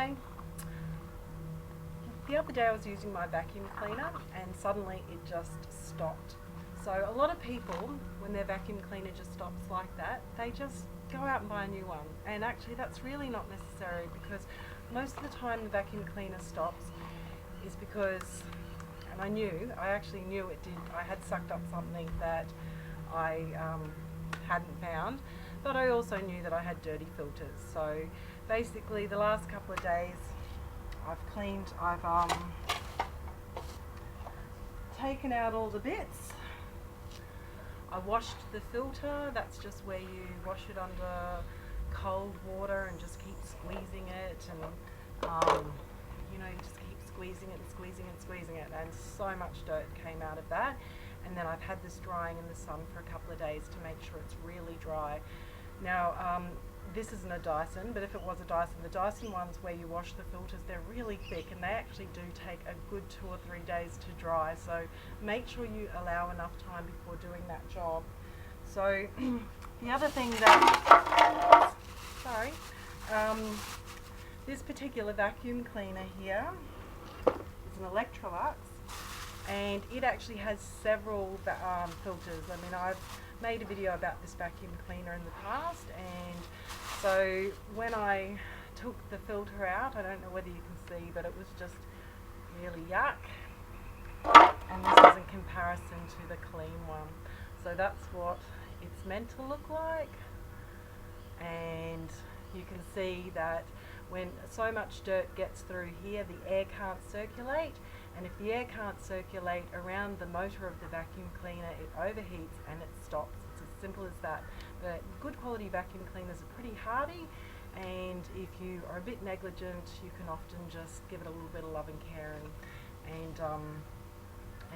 Hi. The other day I was using my vacuum cleaner and suddenly it just stopped. So a lot of people, when their vacuum cleaner just stops like that, they just go out and buy a new one. And actually that's really not necessary, because most of the time the vacuum cleaner stops is because, and I actually knew it did, I had sucked up something that I hadn't found, but I also knew that I had dirty filters. So basically the last couple of days I've taken out all the bits. I washed the filter. That's just where you wash it under cold water and just keep squeezing it, and you know, you just keep squeezing it and squeezing and squeezing it, and so much dirt came out of that. And then I've had this drying in the sun for a couple of days to make sure it's really dry. Now this isn't a Dyson, but if it was a Dyson, the Dyson ones where you wash the filters, they're really thick and they actually do take a good 2 or 3 days to dry. So make sure you allow enough time before doing that job. So the other thing that, this particular vacuum cleaner here is an Electolux, and it actually has several filters. I mean, I've made a video about this vacuum cleaner in the past, and so when I took the filter out, I don't know whether you can see, but it was just really yuck. And this is in comparison to the clean one. So that's what it's meant to look like. And you can see that when so much dirt gets through here, the air can't circulate. And if the air can't circulate around the motor of the vacuum cleaner, it overheats and it stops. It's as simple as that. But good quality vacuum cleaners are pretty hardy, and if you are a bit negligent, you can often just give it a little bit of love and care, and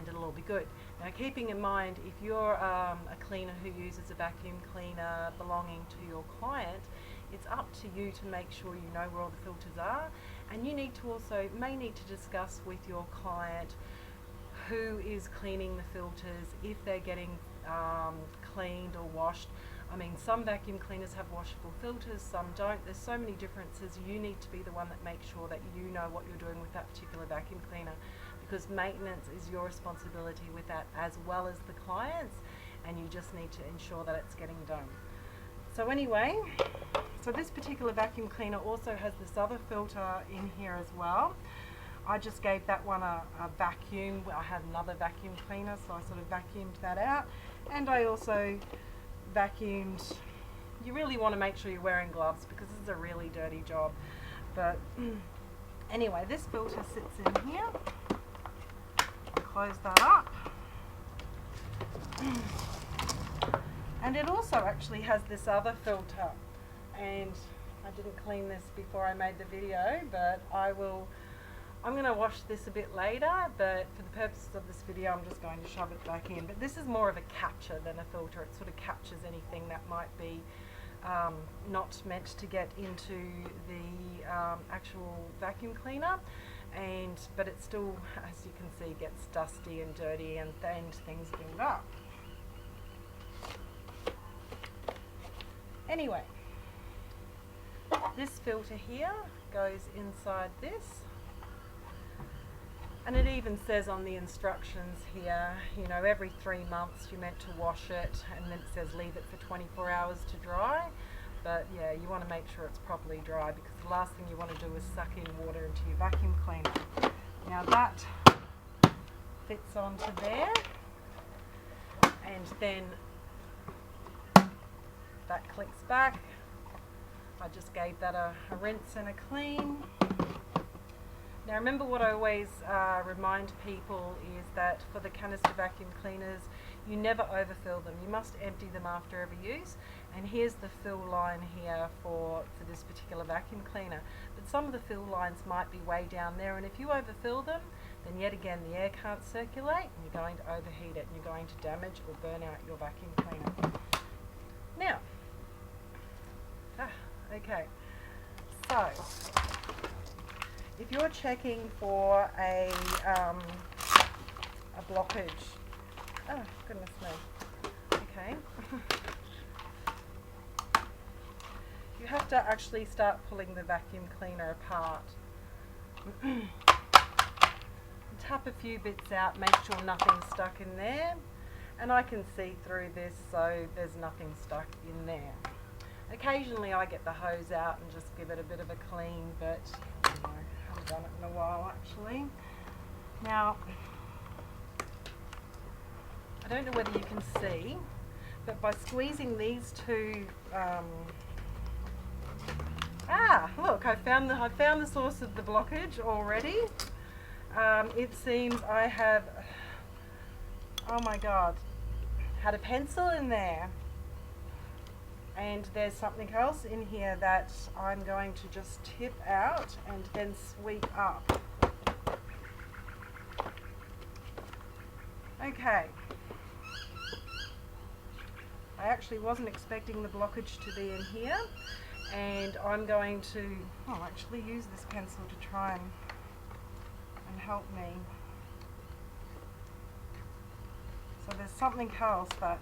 it'll all be good. Now, keeping in mind, if you're a cleaner who uses a vacuum cleaner belonging to your client, it's up to you to make sure you know where all the filters are, and you need to also may need to discuss with your client who is cleaning the filters, if they're getting cleaned or washed. I mean, some vacuum cleaners have washable filters, some don't. There's so many differences. You need to be the one that makes sure that you know what you're doing with that particular vacuum cleaner, because maintenance is your responsibility with that as well as the client's, and you just need to ensure that it's getting done. So anyway, so this particular vacuum cleaner also has this other filter in here as well. I just gave that one a vacuum. I had another vacuum cleaner, so I sort of vacuumed that out. And I also vacuumed. You really want to make sure you're wearing gloves, because this is a really dirty job. But anyway, this filter sits in here. Close that up. And it also actually has this other filter, and I didn't clean this before I made the video, but I'm going to wash this a bit later, but for the purposes of this video I'm just going to shove it back in. But this is more of a capture than a filter. It sort of captures anything that might be not meant to get into the actual vacuum cleaner, but it still, as you can see, gets dusty and dirty, and things build up. Anyway, this filter here goes inside this, and it even says on the instructions here, you know, every 3 months you're meant to wash it, and then it says leave it for 24 hours to dry. But yeah, you want to make sure it's properly dry, because the last thing you want to do is suck in water into your vacuum cleaner. Now that fits onto there, and then that clicks back. I just gave that a rinse and a clean. Now remember, what I always remind people is that for the canister vacuum cleaners, you never overfill them. You must empty them after every use. And here's the fill line here for this particular vacuum cleaner. But some of the fill lines might be way down there, and if you overfill them, then yet again the air can't circulate, and you're going to overheat it, and you're going to damage or burn out your vacuum cleaner. Now, okay, so if you're checking for a blockage, oh goodness me, okay. you have to actually start pulling the vacuum cleaner apart. Tap a few bits out, make sure nothing's stuck in there. And I can see through this, so there's nothing stuck in there. Occasionally I get the hose out and just give it a bit of a clean, but I haven't done it in a while actually. Now, I don't know whether you can see, but by squeezing these two, look, I found the source of the blockage already. It seems I have, oh my God, had a pencil in there, and there's something else in here that I'm going to just tip out and then sweep up. Okay. I actually wasn't expecting the blockage to be in here, and I'm going to, actually use this pencil to try and help me. So there's something else that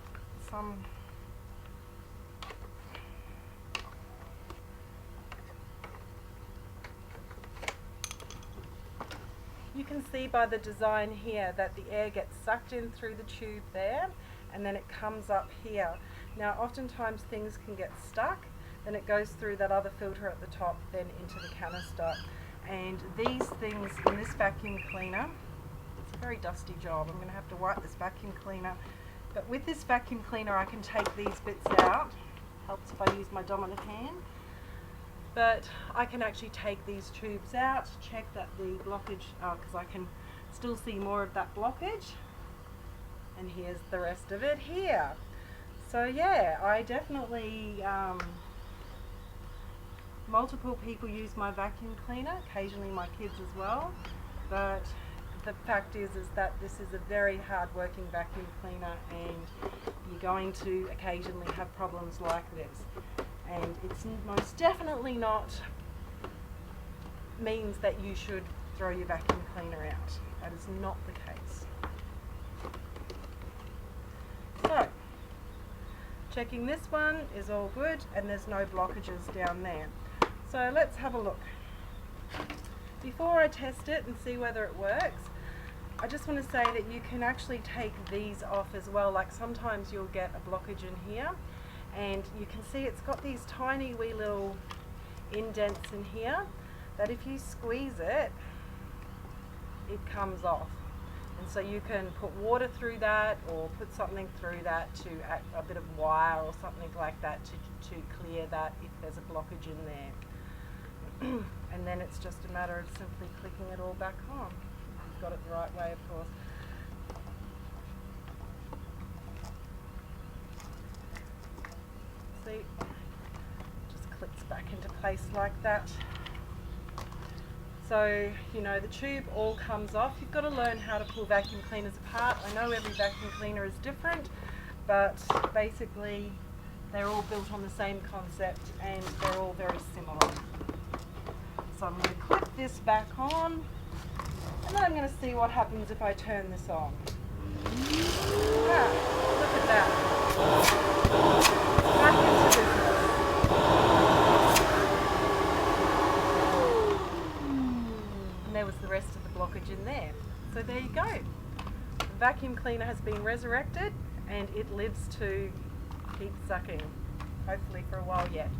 you can see by the design here that the air gets sucked in through the tube there, and then it comes up here. Now oftentimes things can get stuck, then it goes through that other filter at the top, then into the canister. And these things in this vacuum cleaner, it's a very dusty job. I'm going to have to wipe this vacuum cleaner. But with this vacuum cleaner I can take these bits out. Helps if I use my dominant hand. But I can actually take these tubes out, check that the blockage, because I can still see more of that blockage. And here's the rest of it here. So yeah, I definitely, multiple people use my vacuum cleaner, occasionally my kids as well, but the fact is that this is a very hard working vacuum cleaner, and you're going to occasionally have problems like this. And it's most definitely not means that you should throw your vacuum cleaner out. That is not the case. So, checking this one is all good, and there's no blockages down there. So let's have a look. Before I test it and see whether it works, I just want to say that you can actually take these off as well. Like sometimes you'll get a blockage in here, and you can see it's got these tiny wee little indents in here that if you squeeze it, it comes off. And so you can put water through that, or put something through that, to a bit of wire or something like that to clear that if there's a blockage in there. And then it's just a matter of simply clicking it all back on. You've got it the right way, of course. See, just clicks back into place like that. So, you know, the tube all comes off. You've got to learn how to pull vacuum cleaners apart. I know every vacuum cleaner is different, but basically they're all built on the same concept and they're all very similar. So I'm going to clip this back on, and then I'm going to see what happens if I turn this on. Look at that. Back into business. And there was the rest of the blockage in there. So there you go. The vacuum cleaner has been resurrected, and it lives to keep sucking, hopefully for a while yet.